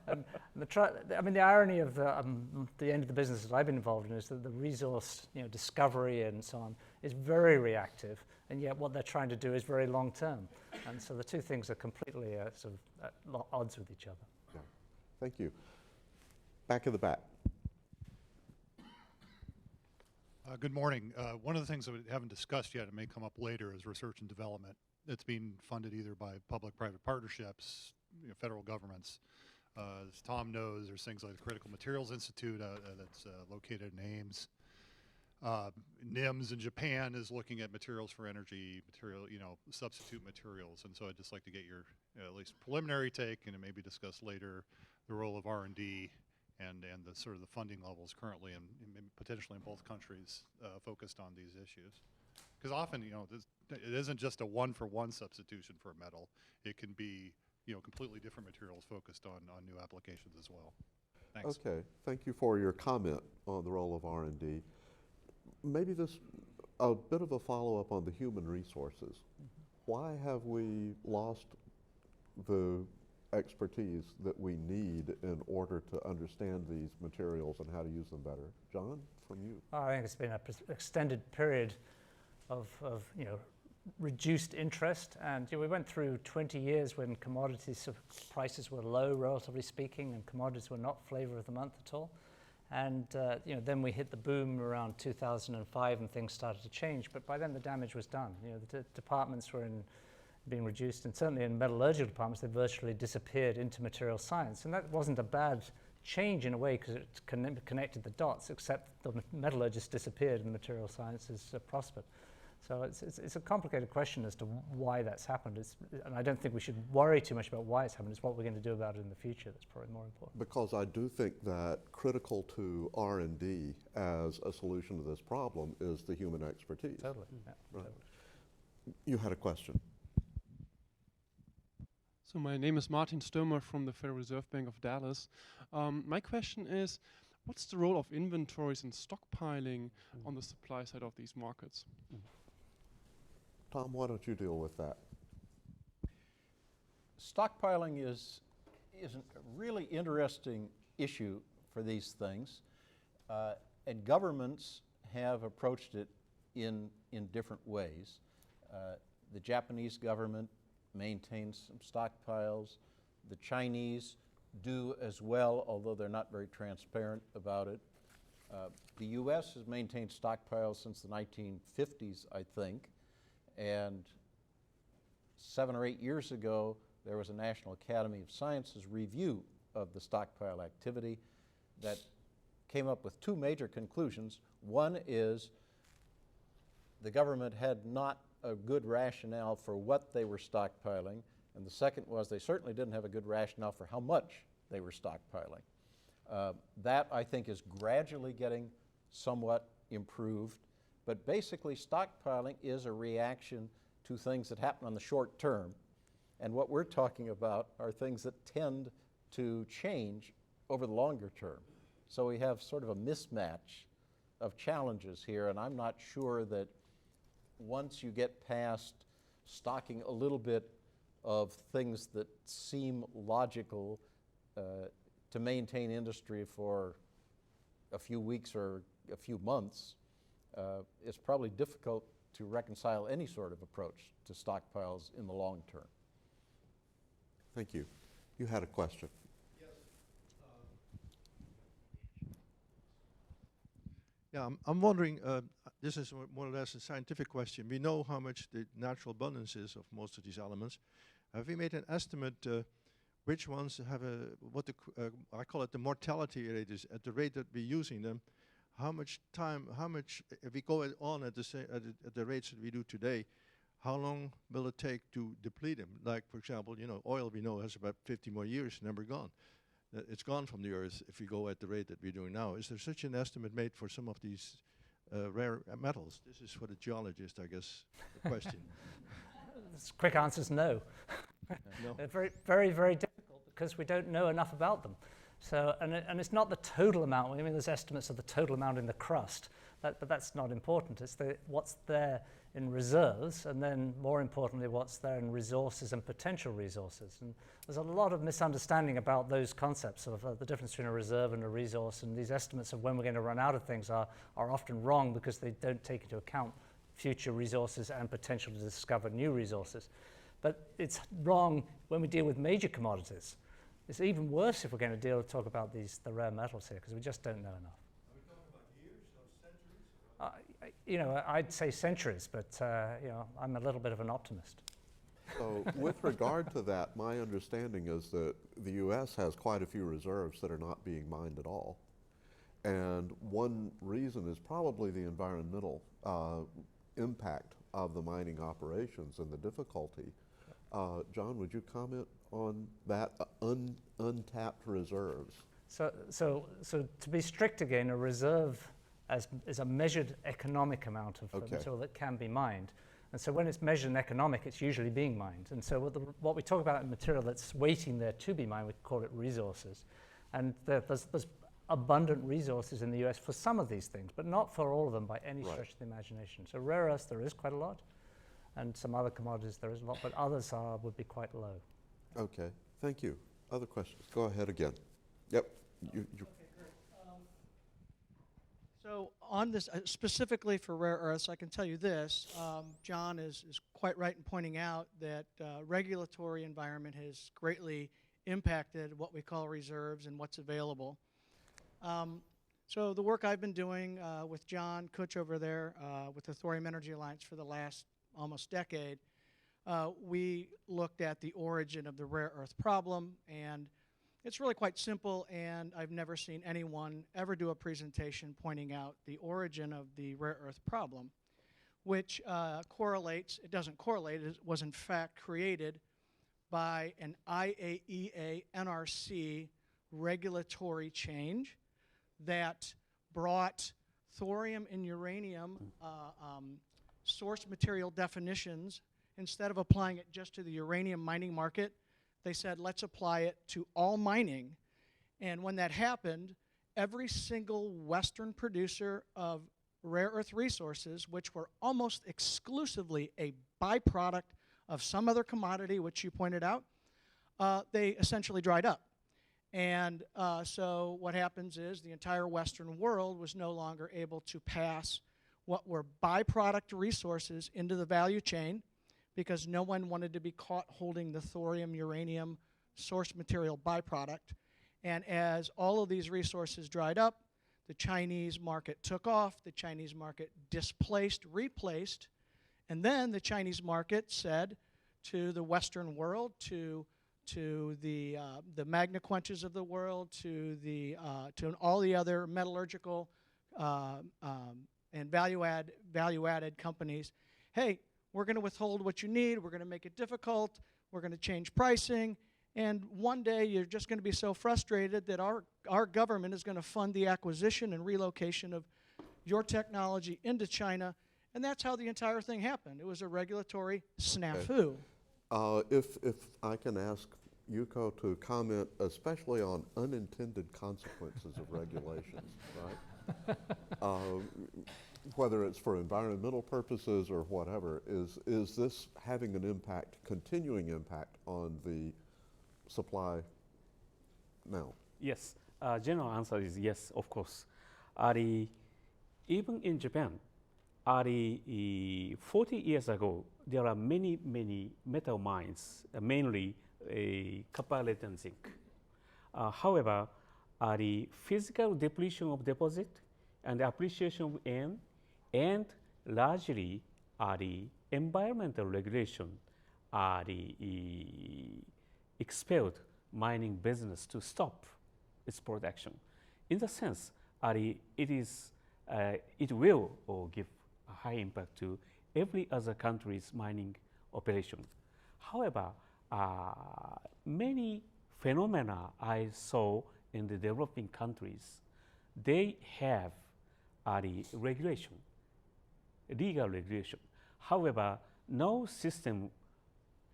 And the irony of the end of the business that I've been involved in is that the resource, discovery and so on, is very reactive, and yet what they're trying to do is very long term. And so the two things are completely sort of at odds with each other. Yeah. Thank you. Back in the back. Good morning. One of the things that we haven't discussed yet, it may come up later, is research and development. It's being funded either by public-private partnerships, federal governments. As Tom knows, there's things like the Critical Materials Institute that's located in Ames. NIMS in Japan is looking at materials for energy, substitute materials. And so I'd just like to get your at least preliminary take, and maybe discuss later the role of R&D and the sort of the funding levels currently and potentially in both countries focused on these issues. Because often, it isn't just a one-for-one substitution for a metal. It can be, completely different materials focused on new applications as well. Thanks. Okay, thank you for your comment on the role of R&D. Maybe a bit of a follow-up on the human resources. Why have we lost the expertise that we need in order to understand these materials and how to use them better? John, from you. I think it's been an extended period of reduced interest, and we went through 20 years when commodities prices were low, relatively speaking, and commodities were not flavor of the month at all. And then we hit the boom around 2005, and things started to change. But by then, the damage was done. The departments were being reduced, and certainly in metallurgical departments, they virtually disappeared into material science. And that wasn't a bad change in a way, because it connected the dots, except the metallurgists disappeared and material sciences prospered. So it's a complicated question as to why that's happened. And I don't think we should worry too much about why it's happened. It's what we're going to do about it in the future that's probably more important. Because I do think that critical to R&D as a solution to this problem is the human expertise. Totally. Yeah, right. Totally. You had a question. So my name is Martin Sturmer from the Federal Reserve Bank of Dallas. My question is, what's the role of inventories and stockpiling on the supply side of these markets? Tom, why don't you deal with that? Stockpiling is a really interesting issue for these things, and governments have approached it in different ways. The Japanese government maintains some stockpiles. The Chinese do as well, although they're not very transparent about it. The US has maintained stockpiles since the 1950s, I think. And 7 or 8 years ago, there was a National Academy of Sciences review of the stockpile activity that came up with 2 major conclusions. One is the government had not a good rationale for what they were stockpiling, and the second was they certainly didn't have a good rationale for how much they were stockpiling. That, I think, is gradually getting somewhat improved. But basically, stockpiling is a reaction to things that happen on the short term. And what we're talking about are things that tend to change over the longer term. So we have sort of a mismatch of challenges here, and I'm not sure that once you get past stocking a little bit of things that seem logical to maintain industry for a few weeks or a few months, it's probably difficult to reconcile any sort of approach to stockpiles in the long term. Thank you. You had a question. Yes. Yeah, I'm wondering, this is more or less a scientific question. We know how much the natural abundance is of most of these elements. Have we made an estimate which ones have I call it the mortality rate is at the rate that we're using them? How much time, if we go on at the rates that we do today, how long will it take to deplete them? Like, for example, you know, oil we know has about 50 more years, never gone. It's gone from the earth if we go at the rate that we're doing now. Is there such an estimate made for some of these rare metals? This is for the geologist, I guess, the question. The quick answer is no. No. They're very, very, very difficult because we don't know enough about them. So, and it's not the total amount. I mean, there's estimates of the total amount in the crust, but that's not important. It's what's there in reserves, and then more importantly, what's there in resources and potential resources. And there's a lot of misunderstanding about those concepts of the difference between a reserve and a resource, and these estimates of when we're going to run out of things are often wrong because they don't take into account future resources and potential to discover new resources. But it's wrong when we deal with major commodities. It's even worse if we're going to talk about the rare metals here, because we just don't know enough. Are we talking about years or centuries? You know, I'd say centuries, but you know, I'm a little bit of an optimist. So with regard to that, my understanding is that the U.S. has quite a few reserves that are not being mined at all. And one reason is probably the environmental impact of the mining operations and the difficulty. John, would you comment on that, untapped reserves? So to be strict again, a reserve is a measured economic amount of material that can be mined. And so when it's measured in economic, it's usually being mined. And so what we talk about in material that's waiting there to be mined, we call it resources. And there's abundant resources in the US for some of these things, but not for all of them by any stretch of the imagination. So rare earths, there is quite a lot. And some other commodities, there is a lot, but others would be quite low. Okay, thank you. Other questions? Go ahead again. Yep. Okay, great. So on this, specifically for rare earths, I can tell you this. John is quite right in pointing out that regulatory environment has greatly impacted what we call reserves and what's available. So the work I've been doing with John Kutch over there with the Thorium Energy Alliance for the last almost decade, we looked at the origin of the rare earth problem, and it's really quite simple, and I've never seen anyone ever do a presentation pointing out the origin of the rare earth problem, which correlates, it doesn't correlate, it was in fact created by an IAEA NRC regulatory change that brought thorium and uranium source material definitions. Instead of applying it just to the uranium mining market, they said, let's apply it to all mining. And when that happened, every single Western producer of rare earth resources, which were almost exclusively a byproduct of some other commodity, which you pointed out, they essentially dried up. And so what happens is the entire Western world was no longer able to pass what were byproduct resources into the value chain, because no one wanted to be caught holding the thorium, uranium source material byproduct. And as all of these resources dried up, the Chinese market took off, the Chinese market displaced, replaced, and then the Chinese market said to the Western world, to the magna quenches of the world, to all the other metallurgical and value-added companies, hey, we're going to withhold what you need, we're going to make it difficult, we're going to change pricing, and one day you're just going to be so frustrated that our government is going to fund the acquisition and relocation of your technology into China, and that's how the entire thing happened. It was a regulatory snafu. If I can ask Yuuko to comment especially on unintended consequences of regulations, right? Whether it's for environmental purposes or whatever, is this having an impact, continuing impact on the supply now? Yes, general answer is yes, of course. Even in Japan, 40 years ago, there are many metal mines, mainly copper, lead, and zinc. However, the physical depletion of deposit and the appreciation of N, and largely the environmental regulation expelled mining business to stop its production. In the sense, it will give a high impact to every other country's mining operation. However, many phenomena I saw in the developing countries, they have the regulation, legal regulation. However, no system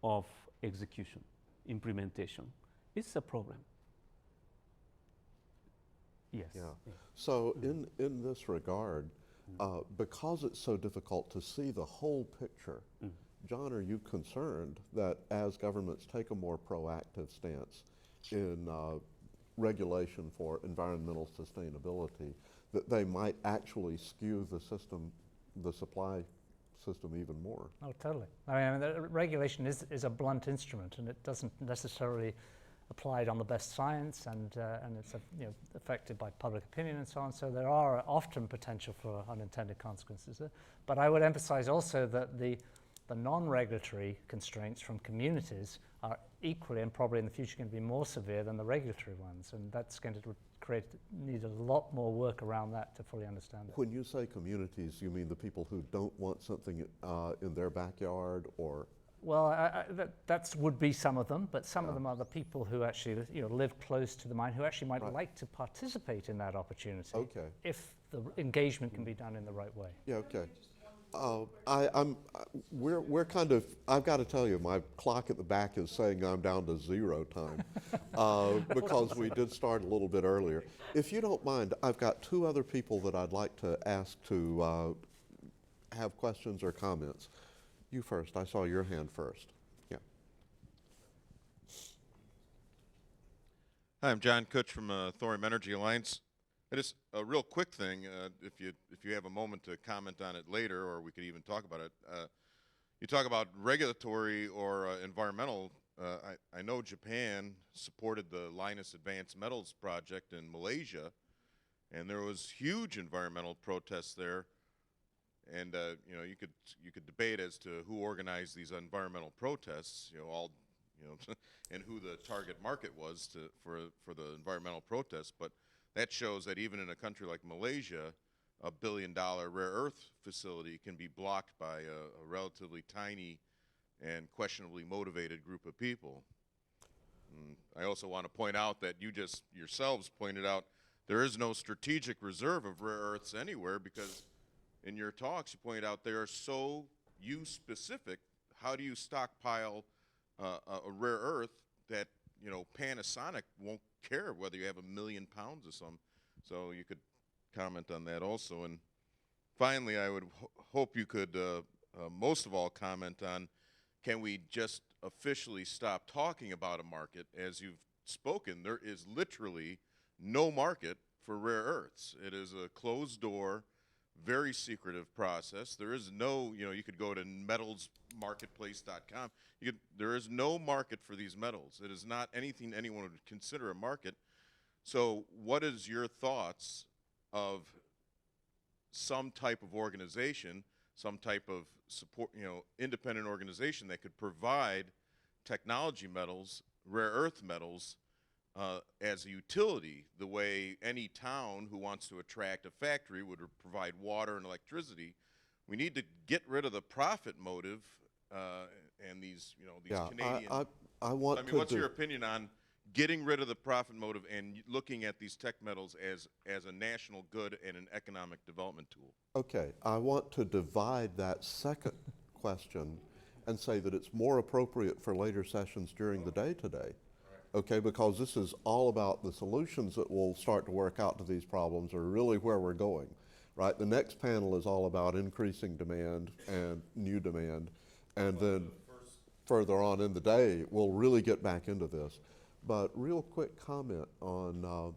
of execution, implementation. It's a problem. Yes. Yeah. Yeah. So in this regard, because it's so difficult to see the whole picture, John, are you concerned that as governments take a more proactive stance in regulation for environmental sustainability, that they might actually skew the system, the supply system even more? Oh, totally. I mean, the regulation is a blunt instrument, and it doesn't necessarily apply it on the best science, and it's affected by public opinion and so on. So there are often potential for unintended consequences. But I would emphasize also that the non-regulatory constraints from communities are equally and probably in the future going to be more severe than the regulatory ones, and that's going to need a lot more work around that to fully understand it. When you say communities, you mean the people who don't want something in their backyard, or? Well, that would be some of them, but some of them are the people who actually live close to the mine, who actually might like to participate in that opportunity. Okay. If the engagement can be done in the right way. Yeah. Okay. We're kind of, I've got to tell you, my clock at the back is saying I'm down to 0 time because we did start a little bit earlier. If you don't mind, I've got 2 other people that I'd like to ask to have questions or comments. You first. I saw your hand first. Yeah. Hi, I'm John Kutch from Thorium Energy Alliance. Just a real quick thing, if you have a moment to comment on it later, or we could even talk about it. You talk about regulatory or environmental. I know Japan supported the Linus Advanced Metals project in Malaysia, and there was huge environmental protests there. And you could debate as to who organized these environmental protests. And who the target market was for the environmental protests, but that shows that even in a country like Malaysia, $1 billion rare earth facility can be blocked by a relatively tiny and questionably motivated group of people. I also want to point out that you just yourselves pointed out there is no strategic reserve of rare earths anywhere, because in your talks you pointed out they are so use-specific. How do you stockpile a rare earth that Panasonic won't care whether you have 1 million pounds of some? So you could comment on that also. And finally, I would hope you could most of all comment on, can we just officially stop talking about a market? As you've spoken, there is literally no market for rare earths. It is a closed door, very secretive process. There is no, you could go to metalsmarketplace.com. There is no market for these metals. It is not anything anyone would consider a market. So what is your thoughts of some type of organization, some type of support, independent organization that could provide technology metals, rare earth metals, as a utility, the way any town who wants to attract a factory would provide water and electricity? We need to get rid of the profit motive and these, these Canadian. I want I mean, what's your opinion on getting rid of the profit motive and looking at these tech metals as a national good and an economic development tool? Okay, I want to divide that second question and say that it's more appropriate for later sessions during the day today. Okay, because this is all about the solutions that will start to work out to these problems are really where we're going, right? The next panel is all about increasing demand and new demand, and then further on in the day, we'll really get back into this. But real quick comment on,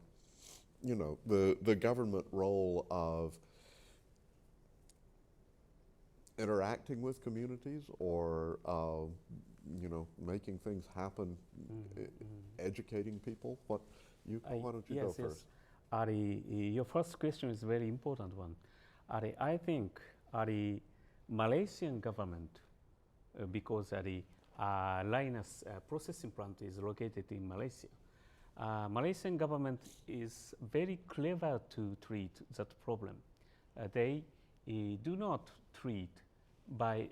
the government role of interacting with communities or making things happen, educating people. Yuuko, why don't you go first? Your first question is a very important one. I think the Malaysian government, because the Linus processing plant is located in Malaysia, Malaysian government is very clever to treat that problem. They do not treat by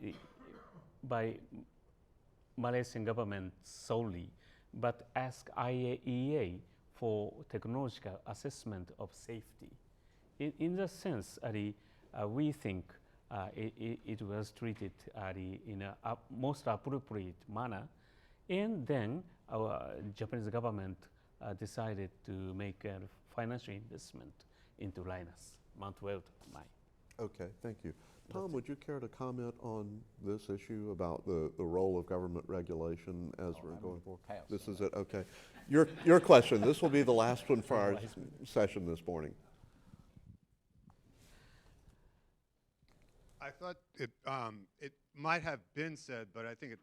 Malaysian government solely, but ask IAEA for technological assessment of safety. In that sense, we think it was treated in a most appropriate manner, and then our Japanese government decided to make a financial investment into Lynas, Mount Weld mine. Okay, thank you. Tom, would you care to comment on this issue about the role of government regulation as we're going forward? This is it, okay. Your question, this will be the last one for our session this morning. I thought it might have been said, but I think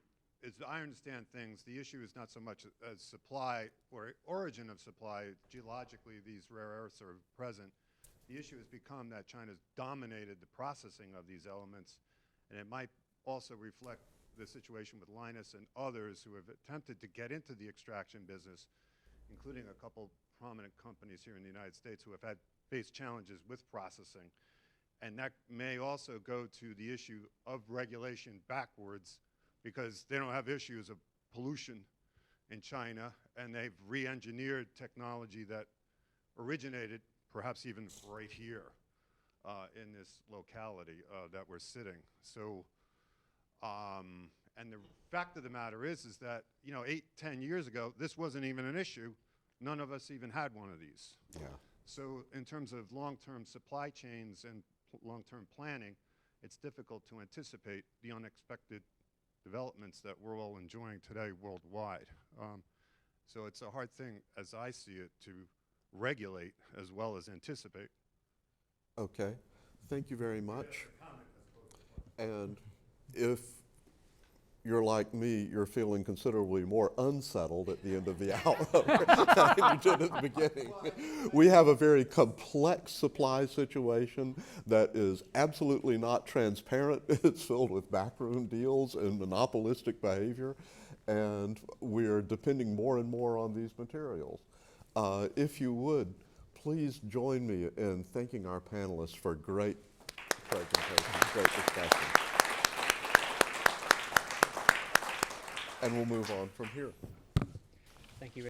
as I understand things, the issue is not so much as supply or origin of supply. Geologically, these rare earths are present. The issue has become that China's dominated the processing of these elements, and it might also reflect the situation with Lynas and others who have attempted to get into the extraction business, including a couple prominent companies here in the United States who have faced challenges with processing. And that may also go to the issue of regulation backwards, because they don't have issues of pollution in China, and they've re-engineered technology that originated perhaps even right here in this locality that we're sitting. So, and the fact of the matter is that, 8, 10 years ago, this wasn't even an issue. None of us even had one of these. Yeah. So in terms of long-term supply chains and long-term planning, it's difficult to anticipate the unexpected developments that we're all enjoying today worldwide. So it's a hard thing, as I see it, to regulate as well as anticipate. Okay, thank you very much. And if you're like me, you're feeling considerably more unsettled at the end of the hour than you did at the beginning. We have a very complex supply situation that is absolutely not transparent. It's filled with backroom deals and monopolistic behavior, and we're depending more and more on these materials. If you would, please join me in thanking our panelists for great presentations, great discussion. And we'll move on from here. Thank you.